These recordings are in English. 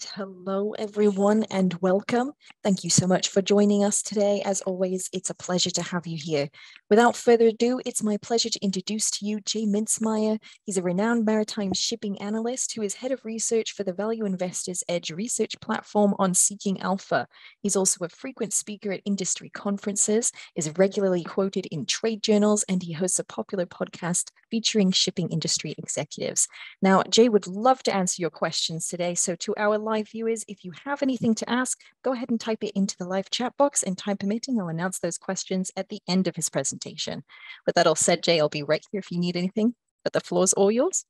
Right. Hello, everyone, and welcome. Thank you so much for joining us today. As always, it's a pleasure to have you here. Without further ado, it's my pleasure to introduce to you Jay Mintzmeyer. He's a renowned maritime shipping analyst who is head of research for the Value Investors Edge research platform on Seeking Alpha. He's also a frequent speaker at industry conferences, is regularly quoted in trade journals, and he hosts a popular podcast featuring shipping industry executives. Now, Jay would love to answer your questions today. So to our live viewers, if you have anything to ask, go ahead and type it into the live chat box, and time permitting, I'll announce those questions at the end of his presentation. With that all said, Jay, I'll be right here if you need anything, but the floor's all yours.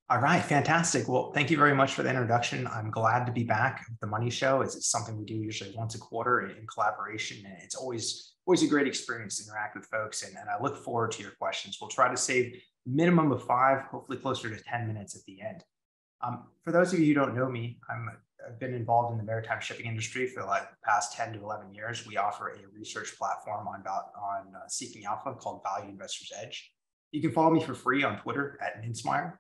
All right, fantastic. Well, thank you very much for the introduction. I'm glad to be back at the Money Show. It's something we do usually once a quarter in collaboration, and it's always a great experience to interact with folks, and I look forward to your questions. We'll try to save a minimum of 5, hopefully closer to 10 minutes at the end. For those of you who don't know me, I've been involved in the maritime shipping industry for the past 10 to 11 years. We offer a research platform on Seeking Alpha called Value Investors Edge. You can follow me for free on Twitter at Mintzmeyer,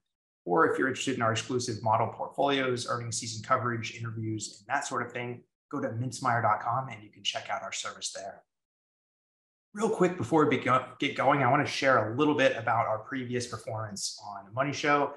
or if you're interested in our exclusive model portfolios, earnings season coverage, interviews, and that sort of thing, go to mintzmeyer.com and you can check out our service there. Real quick before we get going, I want to share a little bit about our previous performance on the Money Show.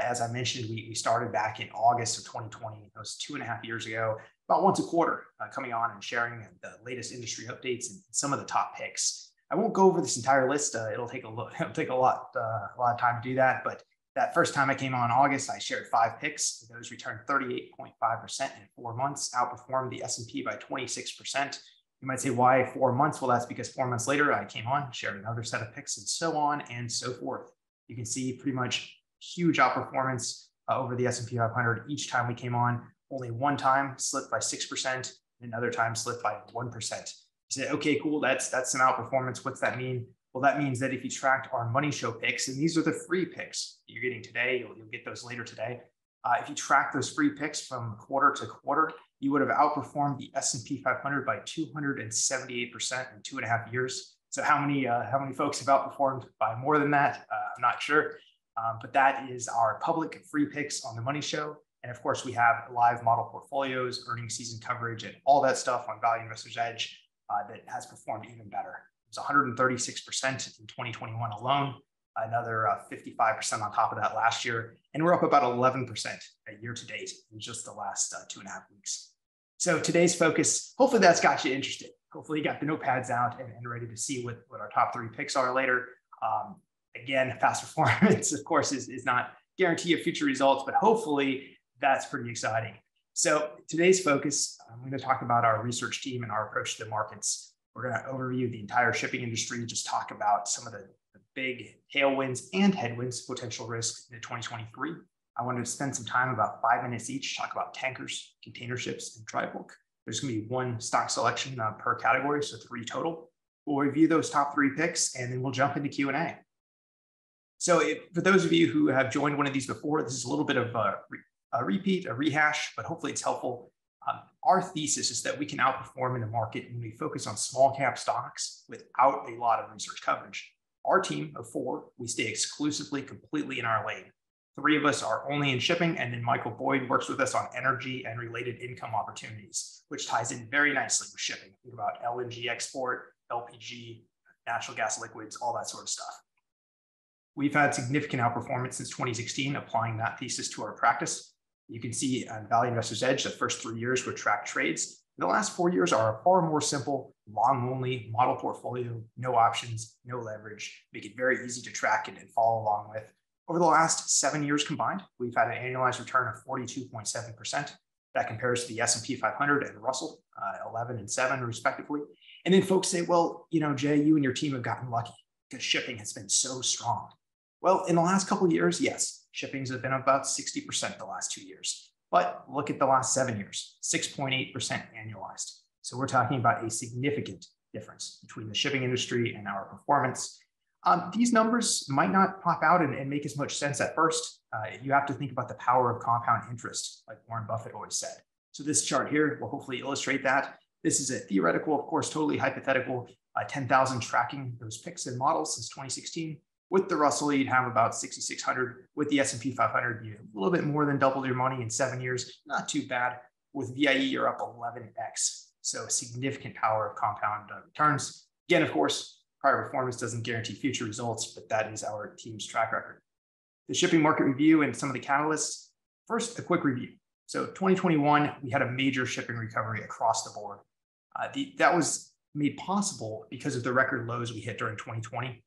As I mentioned, we started back in August of 2020. That was 2.5 years ago, about once a quarter, coming on and sharing the latest industry updates and some of the top picks. I won't go over this entire list. It'll take a lot of time to do that. But that first time I came on in August, I shared 5 picks. Those returned 38.5% in 4 months, outperformed the S&P by 26%. You might say, why 4 months? Well, that's because 4 months later, I came on, shared another set of picks, and so on and so forth. You can see pretty much huge outperformance over the S&P 500 each time we came on. Only one time slipped by 6%, and another time slipped by 1%. You say, okay, cool, that's some outperformance. What's that mean? Well, that means that if you tracked our Money Show picks, and these are the free picks you're getting today, you'll get those later today. If you track those free picks from quarter to quarter, you would have outperformed the S&P 500 by 278% in 2.5 years. So how many folks have outperformed by more than that? I'm not sure. But that is our public free picks on the Money Show. And of course, we have live model portfolios, earnings season coverage, and all that stuff on Value Investors Edge that has performed even better. It was 136% in 2021 alone, another 55% on top of that last year. And we're up about 11% year to date in just the last 2.5 weeks. So today's focus, hopefully that's got you interested. Hopefully you got the notepads out and ready to see what our top 3 picks are later. Again, past performance, of course, is not guarantee of future results, but hopefully that's pretty exciting. So today's focus, I'm going to talk about our research team and our approach to the markets. We're going to overview the entire shipping industry, just talk about some of the big tailwinds and headwinds, potential risk in 2023. I wanted to spend some time, about 5 minutes each, talk about tankers, containerships, and dry bulk. There's going to be 1 stock selection per category, so 3 total. We'll review those top 3 picks, and then we'll jump into Q&A. So for those of you who have joined one of these before, this is a little bit of a repeat, a rehash, but hopefully it's helpful. Our thesis is that we can outperform in the market when we focus on small cap stocks without a lot of research coverage. Our team of 4, we stay exclusively, completely in our lane. 3 of us are only in shipping, and then Michael Boyd works with us on energy and related income opportunities, which ties in very nicely with shipping. Think about LNG export, LPG, natural gas liquids, all that sort of stuff. We've had significant outperformance since 2016, applying that thesis to our practice. You can see on Value Investors Edge, the first 3 years were tracked trades. The last 4 years are far more simple, long-only model portfolio, no options, no leverage, make it very easy to track and follow along with. Over the last 7 years combined, we've had an annualized return of 42.7%. That compares to the S&P 500 and Russell, 11 and 7 respectively. And then folks say, well, Jay, you and your team have gotten lucky because shipping has been so strong. Well, in the last couple of years, yes, shippings have been about 60% the last 2 years. But look at the last 7 years, 6.8% annualized. So we're talking about a significant difference between the shipping industry and our performance. These numbers might not pop out and make as much sense at first. You have to think about the power of compound interest, like Warren Buffett always said. So this chart here will hopefully illustrate that. This is a theoretical, of course, totally hypothetical, 10,000 tracking those picks and models since 2016. With the Russell, you'd have about 6,600. With the S&P 500, you a little bit more than doubled your money in 7 years. Not too bad. With VIE, you're up 11x. So significant power of compound returns. Again, of course, prior performance doesn't guarantee future results, but that is our team's track record. The shipping market review and some of the catalysts. First, a quick review. So 2021, we had a major shipping recovery across the board. That was made possible because of the record lows we hit during 2020.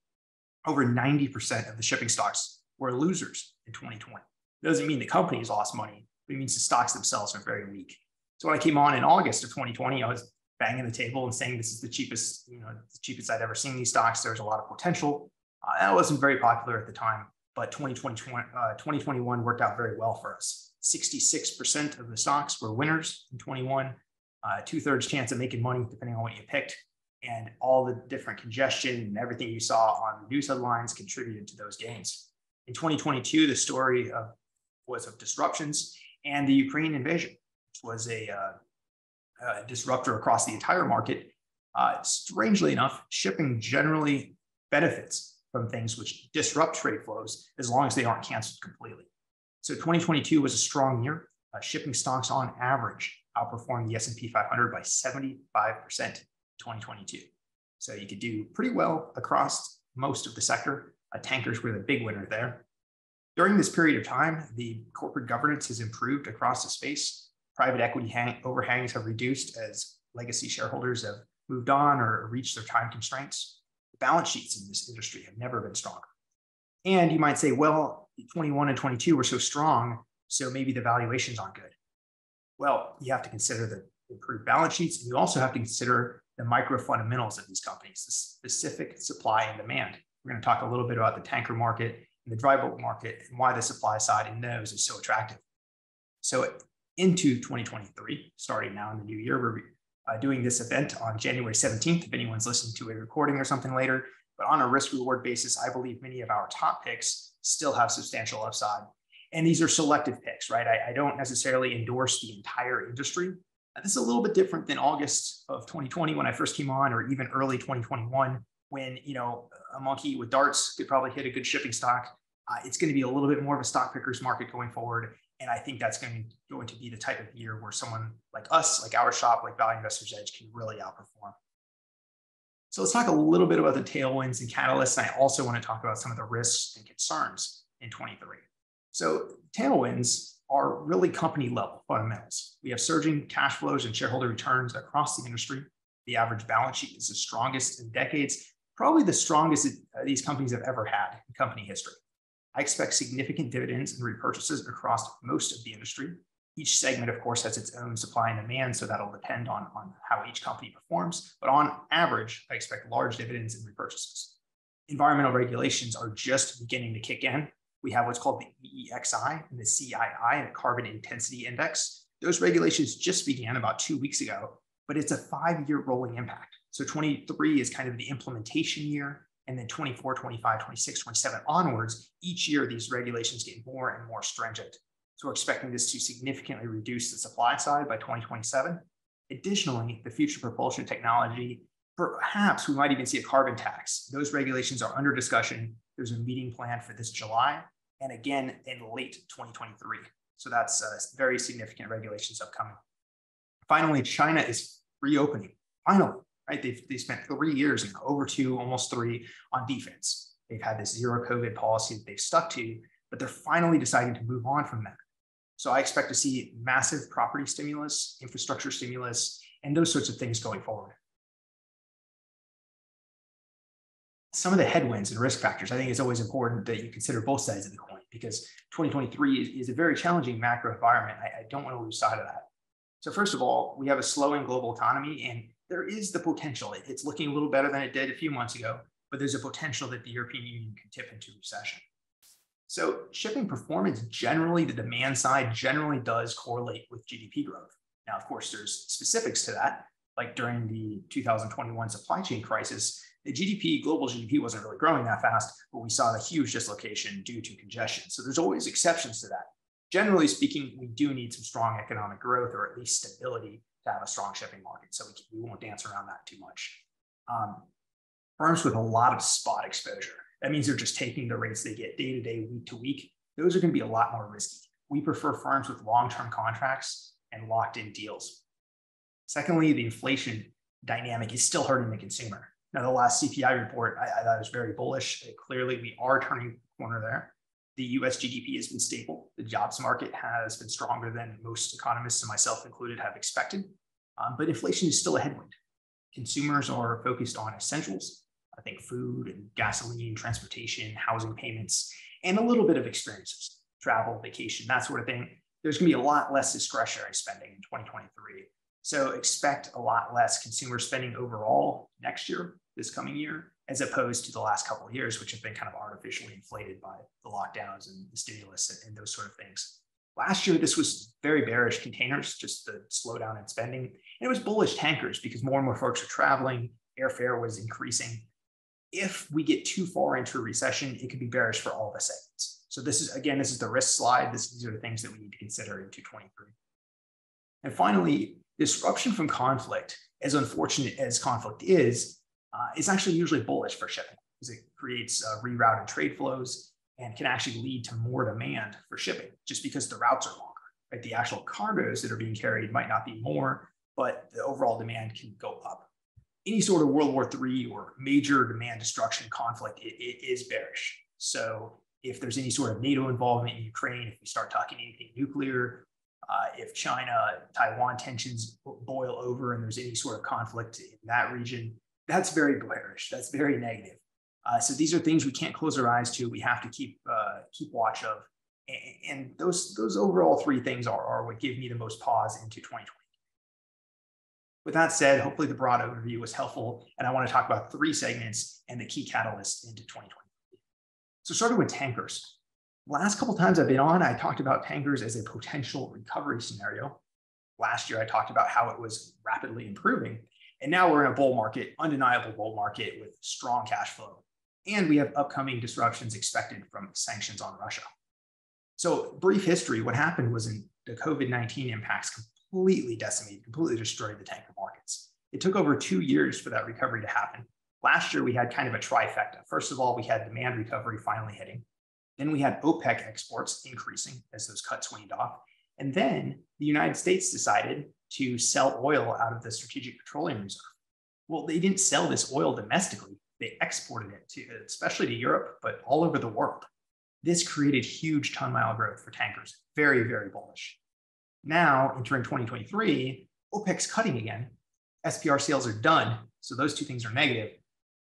Over 90% of the shipping stocks were losers in 2020. It doesn't mean the companies lost money, but it means the stocks themselves are very weak. So when I came on in August of 2020, I was banging the table and saying this is the cheapest, the cheapest I'd ever seen these stocks. There's a lot of potential. That wasn't very popular at the time, but 2021 worked out very well for us. 66% of the stocks were winners in 21, 2/3 chance of making money depending on what you picked. And all the different congestion and everything you saw on the news headlines contributed to those gains. In 2022, the story was of disruptions and the Ukraine invasion, which was a disruptor across the entire market. Strangely enough, shipping generally benefits from things which disrupt trade flows as long as they aren't canceled completely. So 2022 was a strong year. Shipping stocks on average outperformed the S&P 500 by 75%. 2022. So you could do pretty well across most of the sector. Tankers were the big winner there. During this period of time, the corporate governance has improved across the space. Private equity overhangs have reduced as legacy shareholders have moved on or reached their time constraints. The balance sheets in this industry have never been stronger. And you might say, well, 21 and 22 were so strong, so maybe the valuations aren't good. Well, you have to consider the improved balance sheets, and you also have to consider the micro fundamentals of these companies, the specific supply and demand. We're going to talk a little bit about the tanker market and the dry bulk market and why the supply side in those is so attractive. So into 2023, starting now in the new year, we're doing this event on January 17th, if anyone's listening to a recording or something later. But on a risk-reward basis, I believe many of our top picks still have substantial upside. And these are selective picks, right? I don't necessarily endorse the entire industry. This is a little bit different than August of 2020 when I first came on, or even early 2021 when a monkey with darts could probably hit a good shipping stock. It's going to be a little bit more of a stock pickers market going forward, and I think that's going to be the type of year where someone like us, like our shop, like Value Investors Edge, can really outperform. So let's talk a little bit about the tailwinds and catalysts. And I also want to talk about some of the risks and concerns in 23. So tailwinds are really company level fundamentals. We have surging cash flows and shareholder returns across the industry. The average balance sheet is the strongest in decades, probably the strongest these companies have ever had in company history. I expect significant dividends and repurchases across most of the industry. Each segment, of course, has its own supply and demand, so that'll depend on how each company performs. But on average, I expect large dividends and repurchases. Environmental regulations are just beginning to kick in. We have what's called the EEXI and the CII, the Carbon Intensity Index. Those regulations just began about 2 weeks ago, but it's a 5-year rolling impact. So 23 is kind of the implementation year, and then 24, 25, 26, 27 onwards, each year these regulations get more and more stringent. So we're expecting this to significantly reduce the supply side by 2027. Additionally, the future propulsion technology, perhaps we might even see a carbon tax. Those regulations are under discussion. There's a meeting planned for this July and again in late 2023. So that's very significant regulations upcoming. Finally, China is reopening. Finally, right? They spent 3 years and over 2, almost 3 on defense. They've had this zero COVID policy that they've stuck to, but they're finally deciding to move on from that. So I expect to see massive property stimulus, infrastructure stimulus, and those sorts of things going forward. Some of the headwinds and risk factors, I think it's always important that you consider both sides of the coin because 2023 is a very challenging macro environment. I don't want to lose sight of that. So first of all, we have a slowing global economy, and there is the potential. It's looking a little better than it did a few months ago, but there's a potential that the European Union can tip into recession. So shipping performance generally, the demand side generally does correlate with GDP growth. Now, of course, there's specifics to that, like during the 2021 supply chain crisis, the GDP, global GDP wasn't really growing that fast, but we saw a huge dislocation due to congestion. So there's always exceptions to that. Generally speaking, we do need some strong economic growth or at least stability to have a strong shipping market. So we won't dance around that too much. Firms with a lot of spot exposure. That means they're just taking the rates they get day to day, week to week. Those are going to be a lot more risky. We prefer firms with long-term contracts and locked-in deals. Secondly, the inflation dynamic is still hurting the consumer. Now, the last CPI report, I thought was very bullish. Clearly, we are turning the corner there. The US GDP has been stable. The jobs market has been stronger than most economists, and myself included, have expected. But inflation is still a headwind. Consumers are focused on essentials. I think food and gasoline, transportation, housing payments, and a little bit of experiences, travel, vacation, that sort of thing. There's going to be a lot less discretionary spending in 2023. So expect a lot less consumer spending overall next year, this coming year, as opposed to the last couple of years, which have been kind of artificially inflated by the lockdowns and the stimulus and those sort of things. Last year, this was very bearish containers, just the slowdown in spending. And it was bullish tankers because more and more folks are traveling, airfare was increasing. If we get too far into a recession, it could be bearish for all the segments. So this is the risk slide. These are the things that we need to consider into 23. And finally, disruption from conflict, as unfortunate as conflict is actually usually bullish for shipping because it creates rerouted trade flows and can actually lead to more demand for shipping just because the routes are longer. Right? The actual cargoes that are being carried might not be more, but the overall demand can go up. Any sort of World War III or major demand destruction conflict, it is bearish. So if there's any sort of NATO involvement in Ukraine, if we start talking anything nuclear, if China, Taiwan tensions boil over and there's any sort of conflict in that region, that's very bearish. That's very negative. So these are things we can't close our eyes to. We have to keep watch of. And those overall three things are what give me the most pause into 2020. With that said, hopefully the broad overview was helpful, and I want to talk about three segments and the key catalysts into 2020. So starting with tankers. Last couple of times I've been on, I talked about tankers as a potential recovery scenario. Last year, I talked about how it was rapidly improving, and now we're in a bull market, undeniable bull market with strong cash flow, and we have upcoming disruptions expected from sanctions on Russia. So brief history, what happened was in the COVID-19 impacts completely decimated, completely destroyed the tanker markets. It took over 2 years for that recovery to happen. Last year, we had kind of a trifecta. First of all, we had demand recovery finally hitting. Then we had OPEC exports increasing as those cuts waned off. And then the United States decided to sell oil out of the Strategic Petroleum Reserve. Well, they didn't sell this oil domestically. They exported it to, especially to Europe, but all over the world. This created huge ton-mile growth for tankers. Very, very bullish. Now, entering 2023, OPEC's cutting again. SPR sales are done. So those two things are negative.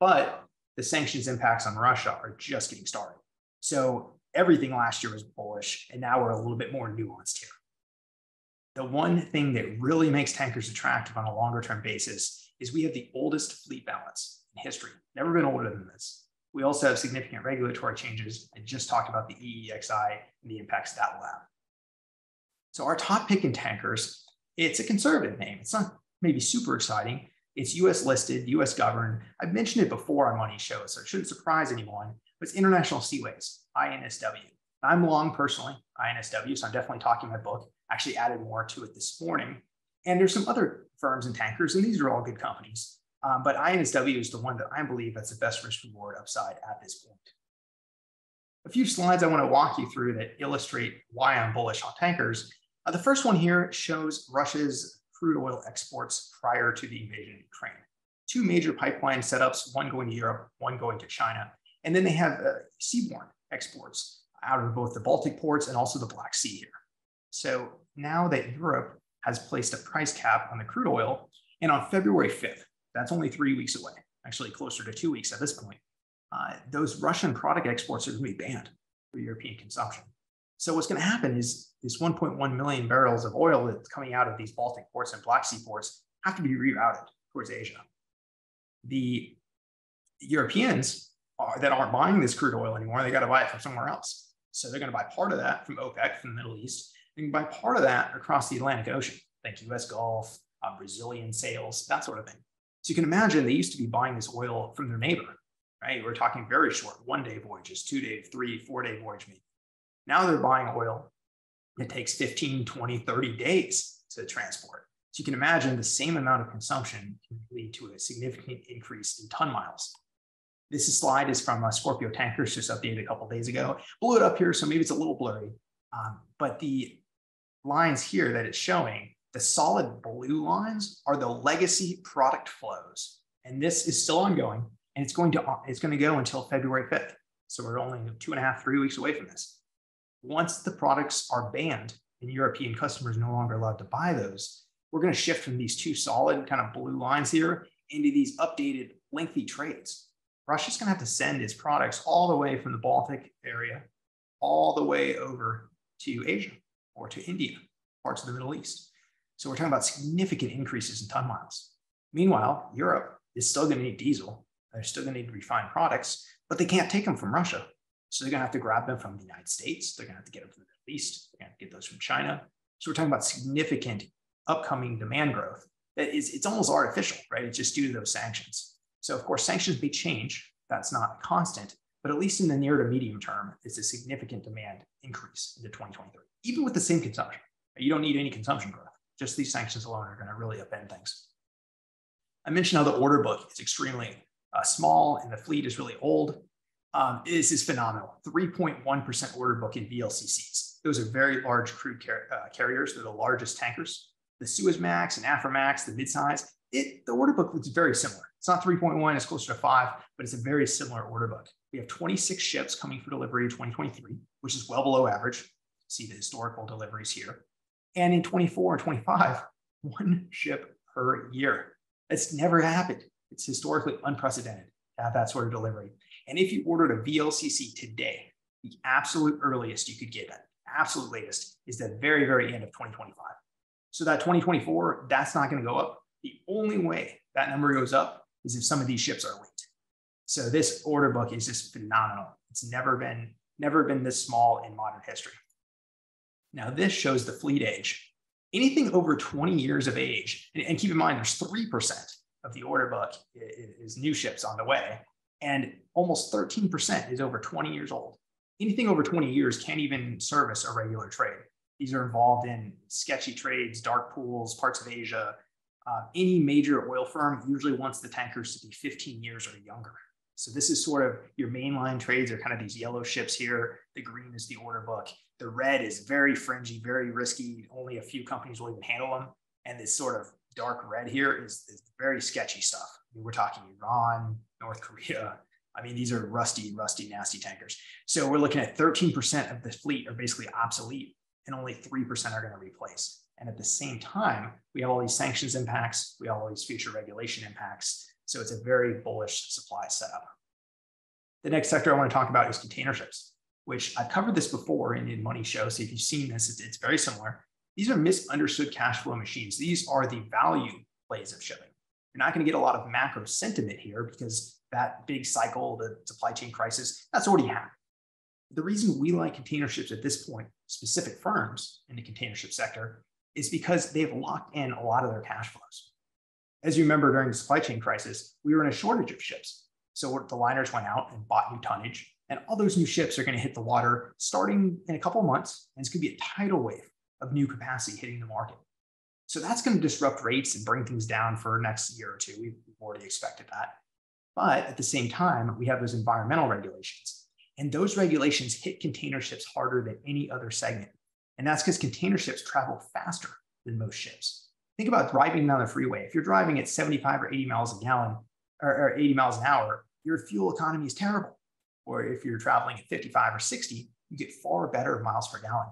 But the sanctions impacts on Russia are just getting started. So everything last year was bullish, and now we're a little bit more nuanced here. The one thing that really makes tankers attractive on a longer-term basis is we have the oldest fleet balance in history. Never been older than this. We also have significant regulatory changes. I just talked about the EEXI and the impacts that will have. So our top pick in tankers, it's a conservative name. It's not maybe super exciting. It's US listed, US governed. I've mentioned it before on Money Shows, so it shouldn't surprise anyone. But it's International Seaways, INSW. I'm long personally, INSW, so I'm definitely talking my book. Actually added more to it this morning. And there's some other firms in tankers, and these are all good companies. But INSW is the one that I believe that's the best risk reward upside at this point. A few slides I want to walk you through that illustrate why I'm bullish on tankers. The first one here shows Russia's crude oil exports prior to the invasion of Ukraine. 2 major pipeline setups, one going to Europe, one going to China. And then they have seaborne exports out of both the Baltic ports and also the Black Sea here. So now that Europe has placed a price cap on the crude oil, and on February 5th, that's only 3 weeks away, actually closer to 2 weeks at this point, those Russian product exports are going to be banned for European consumption. So what's going to happen is this 1.1 million barrels of oil that's coming out of these Baltic ports and Black Sea ports have to be rerouted towards Asia. The Europeans that aren't buying this crude oil anymore, they got to buy it from somewhere else. So they're going to buy part of that from OPEC, from the Middle East. They can buy part of that across the Atlantic Ocean, think US Gulf, Brazilian sales, that sort of thing. So you can imagine they used to be buying this oil from their neighbor, right? We're talking very short, 1-day voyages, 2-day, 3, 4-day voyage maybe. Now they're buying oil that takes 15, 20, 30 days to transport. So you can imagine the same amount of consumption can lead to a significant increase in ton miles. This slide is from Scorpio Tankers, just updated a couple of days ago. Blew it up here, so maybe it's a little blurry. But the lines here that it's showing, the solid blue lines are the legacy product flows. And this is still ongoing, and it's going to go until February 5th. So we're only 2.5, 3 weeks away from this. Once the products are banned and European customers no longer allowed to buy those, we're going to shift from these two solid kind of blue lines here into these updated lengthy trades. Russia's going to have to send its products all the way from the Baltic area, all the way over to Asia or to India, parts of the Middle East. So we're talking about significant increases in ton miles. Meanwhile, Europe is still going to need diesel. They're still going to need refined products, but they can't take them from Russia. So they're going to have to grab them from the United States. They're going to have to get them from the Middle East. They're going to get those from China. So we're talking about significant upcoming demand growth. It's almost artificial, right? It's just due to those sanctions. So of course, sanctions may change. That's not constant, but at least in the near to medium term, it's a significant demand increase into 2023, even with the same consumption. You don't need any consumption growth. Just these sanctions alone are going to really upend things. I mentioned how the order book is extremely small and the fleet is really old. This is phenomenal. 3.1% order book in VLCCs. Those are very large crude carriers. They're the largest tankers. The Suezmax and Aframax, the midsize, the order book looks very similar. It's not 3.1, it's closer to 5, but it's a very similar order book. We have 26 ships coming for delivery in 2023, which is well below average. See the historical deliveries here. And in 24 and 25, 1 ship per year. That's never happened. It's historically unprecedented to have that sort of delivery. And if you ordered a VLCC today, the absolute earliest you could get it, absolute latest, is the very, very end of 2025. So that 2024, that's not going to go up. The only way that number goes up is if some of these ships are linked. So this order book is just phenomenal. It's never been this small in modern history. Now this shows the fleet age. Anything over 20 years of age, and keep in mind there's 3% of the order book is new ships on the way, and almost 13% is over 20 years old. Anything over 20 years can't even service a regular trade. These are involved in sketchy trades, dark pools, parts of Asia. Any major oil firm usually wants the tankers to be 15 years or younger. So this is sort of your mainline trades are kind of these yellow ships here. The green is the order book. The red is very fringy, very risky. Only a few companies will even handle them. And this sort of dark red here is very sketchy stuff. I mean, we're talking Iran, North Korea. I mean, these are rusty, nasty tankers. So we're looking at 13% of the fleet are basically obsolete and only 3% are going to replace. And at the same time, we have all these sanctions impacts. We have all these future regulation impacts. So it's a very bullish supply setup. The next sector I want to talk about is container ships, which I've covered this before in Money Show. So if you've seen this, it's very similar. These are misunderstood cash flow machines. These are the value plays of shipping. You're not going to get a lot of macro sentiment here because that big cycle, the supply chain crisis, that's already happened. The reason we like container ships at this point, specific firms in the container ship sector, is because they've locked in a lot of their cash flows. As you remember, during the supply chain crisis, we were in a shortage of ships. So the liners went out and bought new tonnage, and all those new ships are going to hit the water starting in a couple of months, and it's going to be a tidal wave of new capacity hitting the market. So that's going to disrupt rates and bring things down for next year or two. We've already expected that. But at the same time, we have those environmental regulations, and those regulations hit container ships harder than any other segment. And that's because container ships travel faster than most ships. Think about driving down the freeway. If you're driving at 75 or 80 miles a gallon or 80 miles an hour, your fuel economy is terrible. Or if you're traveling at 55 or 60, you get far better miles per gallon.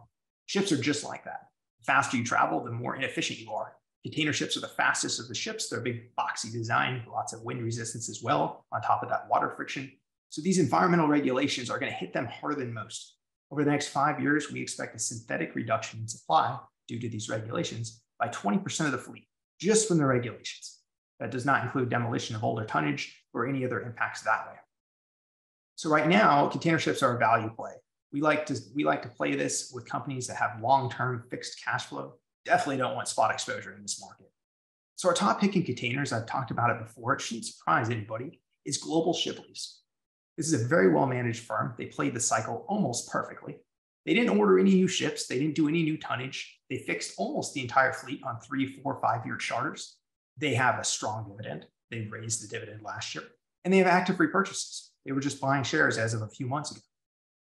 Ships are just like that. The faster you travel, the more inefficient you are. Container ships are the fastest of the ships. They're a big boxy design, lots of wind resistance as well, on top of that water friction. So these environmental regulations are going to hit them harder than most. Over the next 5 years, we expect a synthetic reduction in supply due to these regulations by 20% of the fleet, just from the regulations. That does not include demolition of older tonnage or any other impacts that way. So right now, container ships are a value play. We like to play this with companies that have long-term fixed cash flow. Definitely don't want spot exposure in this market. So our top pick in containers, I've talked about it before, it shouldn't surprise anybody, is Global Ship Lease. This is a very well-managed firm. They played the cycle almost perfectly. They didn't order any new ships. They didn't do any new tonnage. They fixed almost the entire fleet on 3, 4, 5-year charters. They have a strong dividend. They raised the dividend last year. And they have active repurchases. They were just buying shares as of a few months ago.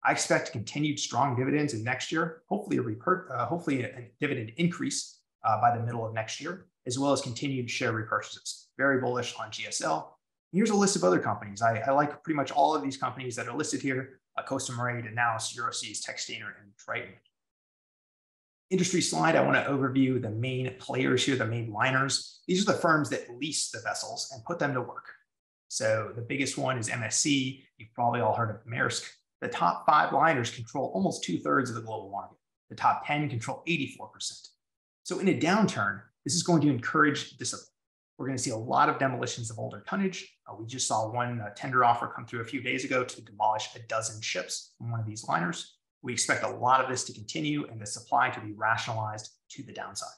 I expect continued strong dividends in next year, hopefully a dividend increase by the middle of next year, as well as continued share repurchases. Very bullish on GSL. Here's a list of other companies. I like pretty much all of these companies that are listed here: Costa Marine, Naus, Euroseas, Textainer, and Triton. Industry slide, I want to overview the main players here, the main liners. These are the firms that lease the vessels and put them to work. So the biggest one is MSC. You've probably all heard of Maersk. The top 5 liners control almost 2/3 of the global market. The top 10 control 84%. So in a downturn, this is going to encourage discipline. We're going to see a lot of demolitions of older tonnage. We just saw one tender offer come through a few days ago to demolish a dozen ships from one of these liners. We expect a lot of this to continue and the supply to be rationalized to the downside.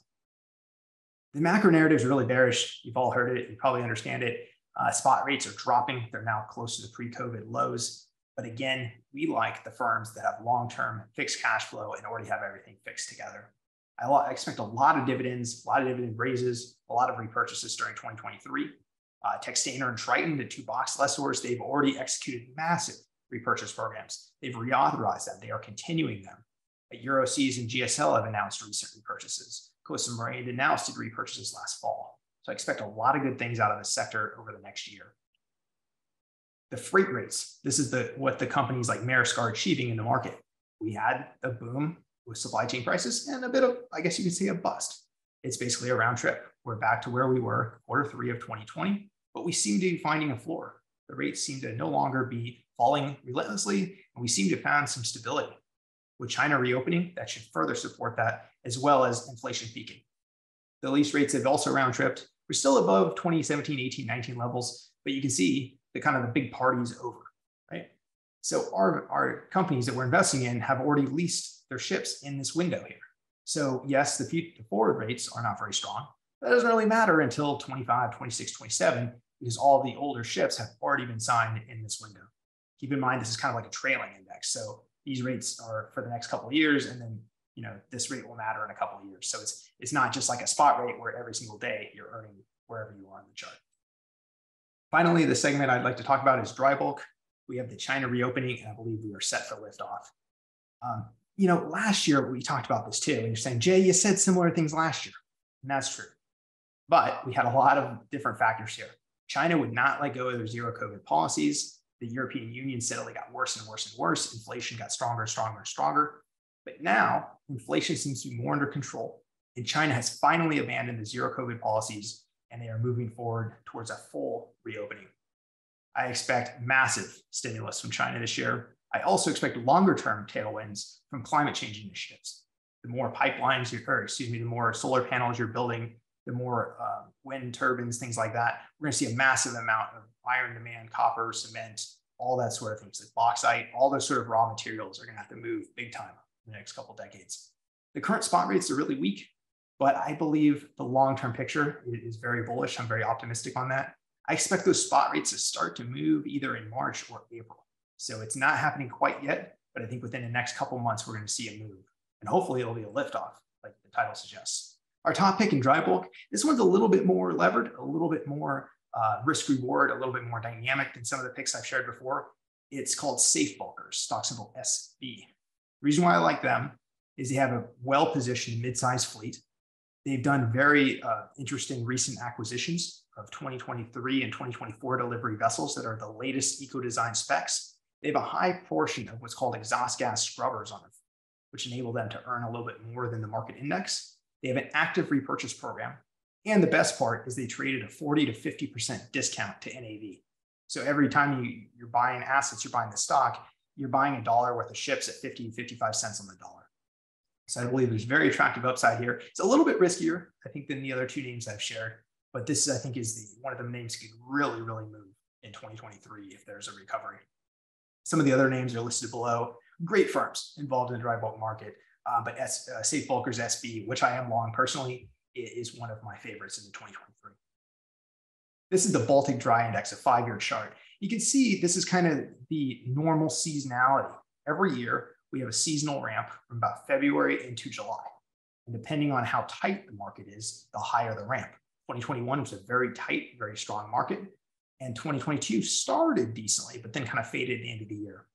The macro narrative is really bearish. You've all heard it. You probably understand it. Spot rates are dropping. They're now close to the pre-COVID lows. But again, we like the firms that have long-term fixed cash flow and already have everything fixed together. I expect a lot of dividends, a lot of dividend raises, a lot of repurchases during 2023. Textainer and Triton, the 2 box lessors, they've already executed massive repurchase programs. They've reauthorized them. They are continuing them. Euroseas and GSL have announced recent repurchases. Costa Marine and Naus did repurchases last fall. So I expect a lot of good things out of this sector over the next year. The freight rates, this is what the companies like Maersk are achieving in the market. We had a boom with supply chain prices and a bit of, I guess you could say, a bust. It's basically a round trip. We're back to where we were Q3 of 2020, but we seem to be finding a floor. The rates seem to no longer be falling relentlessly, and we seem to have found some stability. With China reopening, that should further support that, as well as inflation peaking. The lease rates have also round tripped. We're still above 2017, 18, 19 levels, but you can see the big party is over, right? So our companies that we're investing in have already leased their ships in this window here. So yes, the forward rates are not very strong. That doesn't really matter until 25, 26, 27, because all the older ships have already been signed in this window. Keep in mind, this is kind of like a trailing index. So these rates are for the next couple of years, and then this rate will matter in a couple of years. So it's not just like a spot rate where every single day you're earning wherever you are on the chart. Finally, the segment I'd like to talk about is dry bulk. We have the China reopening, and I believe we are set for liftoff. Last year we talked about this too, and you're saying, Jay, you said similar things last year, and that's true. But we had a lot of different factors here. China would not let go of their zero COVID policies. The European Union steadily got worse and worse and worse. Inflation got stronger, stronger, and stronger. But now inflation seems to be more under control, and China has finally abandoned the zero COVID policies, and they are moving forward towards a full reopening. I expect massive stimulus from China this year. I also expect longer-term tailwinds from climate change initiatives. The more pipelines, the more solar panels you're building, the more wind turbines, things like that, we're going to see a massive amount of iron demand, copper, cement, all that sort of things, like bauxite, all those sort of raw materials are going to have to move big time in the next couple of decades. The current spot rates are really weak, but I believe the long-term picture is very bullish. I'm very optimistic on that. I expect those spot rates to start to move either in March or April. So it's not happening quite yet, but I think within the next couple of months, we're going to see a move. And hopefully it'll be a liftoff, like the title suggests. Our top pick in dry bulk, this one's a little bit more levered, a little bit more risk reward, a little bit more dynamic than some of the picks I've shared before. It's called Safe Bulkers, stock symbol SB. The reason why I like them is they have a well-positioned mid-sized fleet. They've done very interesting recent acquisitions of 2023 and 2024 delivery vessels that are the latest eco-design specs. They have a high portion of what's called exhaust gas scrubbers on them, which enable them to earn a little bit more than the market index. They have an active repurchase program. And the best part is they trade at a 40 to 50% discount to NAV. So every time you're buying assets, you're buying the stock, you're buying $1 worth of ships at 50, 55 cents on the dollar. So I believe there's very attractive upside here. It's a little bit riskier, I think, than the other two names I've shared. But this, I think, is one of the names that could really, really move in 2023 if there's a recovery. Some of the other names are listed below. Great firms involved in the dry bulk market. But Safe Bulkers SB, which I am long personally, is one of my favorites in the 2023. This is the Baltic Dry Index, a 5-year chart. You can see this is kind of the normal seasonality. Every year, we have a seasonal ramp from about February into July. And depending on how tight the market is, the higher the ramp. 2021 was a very tight, very strong market. And 2022 started decently, but then kind of faded at the end of the year.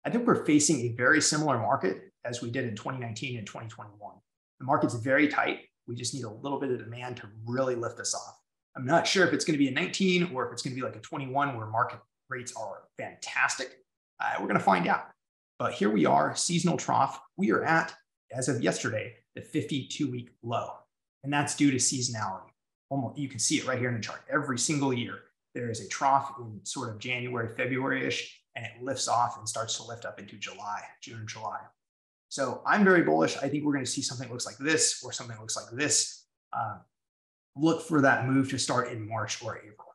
I think we're facing a very similar market as we did in 2019 and 2021. The market's very tight. We just need a little bit of demand to really lift us off. I'm not sure if it's going to be a 19 or if it's going to be like a 21 where market rates are fantastic. We're going to find out. But here we are, seasonal trough. We are at, as of yesterday, the 52-week low. And that's due to seasonality. Almost, you can see it right here in the chart. Every single year, there is a trough in sort of January, February-ish, and it lifts off and starts to lift up into July, June and July. So I'm very bullish. I think we're going to see something that looks like this or something that looks like this. Look for that move to start in March or April.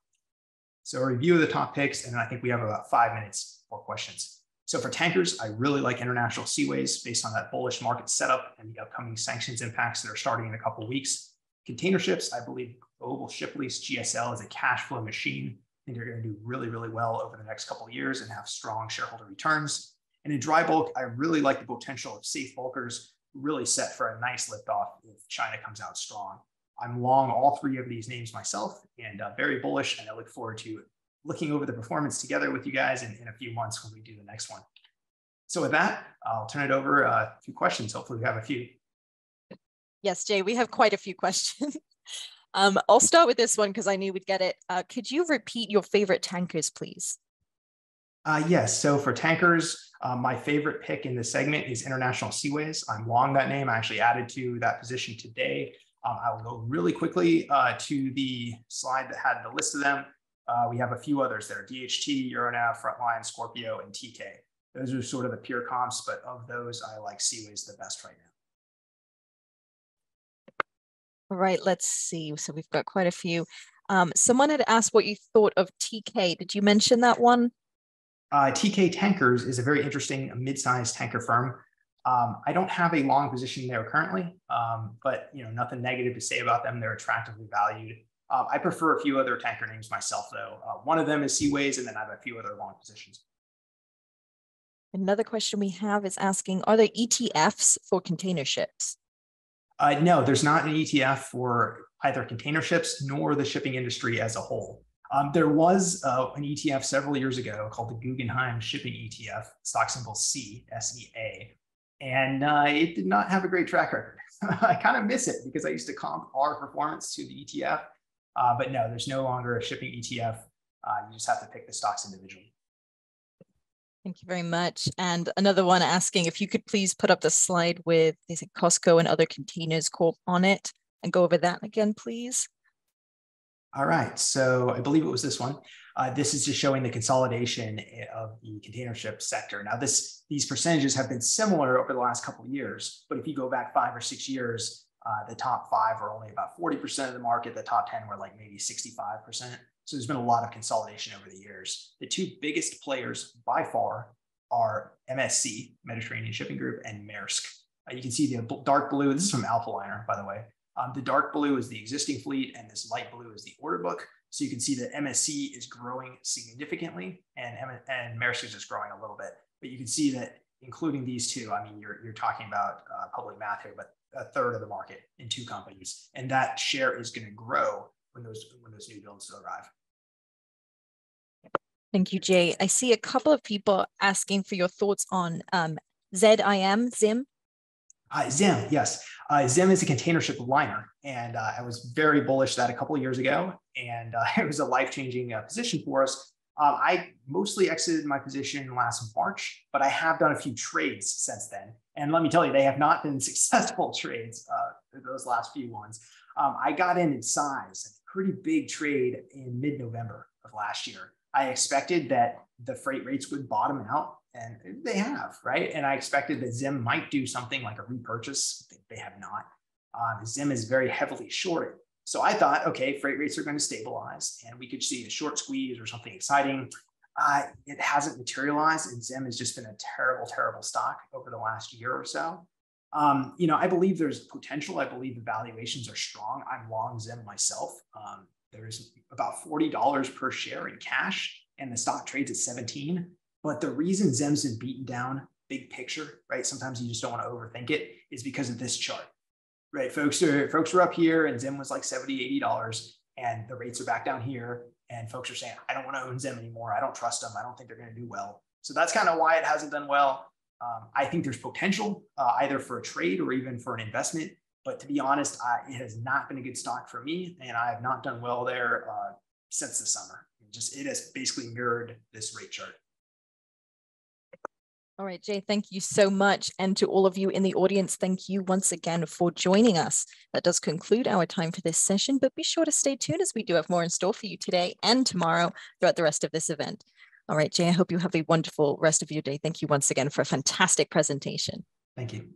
So a review of the top picks, and then I think we have about 5 minutes for questions. So for tankers, I really like International Seaways based on that bullish market setup and the upcoming sanctions impacts that are starting in a couple of weeks. Containerships, I believe Global Ship Lease, GSL, is a cash flow machine. I think they're going to do really, really well over the next couple of years and have strong shareholder returns. And in dry bulk, I really like the potential of safe bulkers, really set for a nice liftoff if China comes out strong. I'm long all three of these names myself and very bullish, and I look forward to looking over the performance together with you guys in a few months when we do the next one. So with that, I'll turn it over a few questions. Hopefully we have a few. Yes, Jay, we have quite a few questions. I'll start with this one because I knew we'd get it. Could you repeat your favorite tankers, please? Yes. So for tankers, my favorite pick in this segment is International Seaways. I'm long that name. I actually added to that position today. I will go really quickly to the slide that had the list of them. We have a few others there: DHT, Euronav, Frontline, Scorpio, and TK. Those are sort of the pure comps, but of those, I like Seaways the best right now. All right, let's see. So we've got quite a few. Someone had asked what you thought of TK. Did you mention that one? TK Tankers is a very interesting mid-sized tanker firm. I don't have a long position there currently, but nothing negative to say about them. They're attractively valued. I prefer a few other tanker names myself, though. One of them is Seaways, and then I have a few other long positions. Another question we have is asking, are there ETFs for container ships? No, there's not an ETF for either container ships nor the shipping industry as a whole. There was an ETF several years ago called the Guggenheim Shipping ETF, stock symbol C, SEA, and it did not have a great track record. I kind of miss it because I used to comp our performance to the ETF, but no, there's no longer a shipping ETF. You just have to pick the stocks individually. Thank you very much. And another one asking if you could please put up the slide with, is it Costco and Other Containers Corp on it, and go over that again, please. All right, so I believe it was this one. This is just showing the consolidation of the container ship sector. Now, these percentages have been similar over the last couple of years, but if you go back 5 or 6 years, the top 5 were only about 40% of the market. The top 10 were like maybe 65%. So there's been a lot of consolidation over the years. The two biggest players by far are MSC, Mediterranean Shipping Group, and Maersk. You can see the dark blue. This is from Alphaliner, by the way. The dark blue is the existing fleet, and this light blue is the order book. So you can see that MSC is growing significantly, and Maersk is just growing a little bit. But you can see that including these two, I mean, you're talking about public math here, but a third of the market in 2 companies, and that share is going to grow when those new builds arrive. Thank you, Jay. I see a couple of people asking for your thoughts on ZIM. ZIM, yes. ZIM is a container ship liner, and I was very bullish that a couple of years ago, and it was a life-changing position for us. I mostly exited my position last March, but I have done a few trades since then. And let me tell you, they have not been successful trades, those last few ones. I got in size, a pretty big trade in mid-November of last year. I expected that the freight rates would bottom out, and they have, right? And I expected that ZIM might do something like a repurchase. They have not. ZIM is very heavily shorted. So I thought, okay, freight rates are going to stabilize and we could see a short squeeze or something exciting. It hasn't materialized, and ZIM has just been a terrible, terrible stock over the last year or so. I believe there's potential. I believe the valuations are strong. I'm long ZIM myself. There's about $40 per share in cash, and the stock trades at 17. But the reason ZIM's been beaten down, big picture, right? Sometimes you just don't want to overthink it, is because of this chart, right? Folks were up here, and ZIM was like $70, $80, and the rates are back down here. and folks are saying, I don't want to own them anymore. I don't trust them. I don't think they're going to do well. So that's kind of why it hasn't done well. I think there's potential either for a trade or even for an investment. But to be honest, it has not been a good stock for me, and I have not done well there since the summer. It has basically mirrored this rate chart. All right, Jay, thank you so much. And to all of you in the audience, thank you once again for joining us. That does conclude our time for this session, but be sure to stay tuned as we do have more in store for you today and tomorrow throughout the rest of this event. All right, Jay, I hope you have a wonderful rest of your day. Thank you once again for a fantastic presentation. Thank you.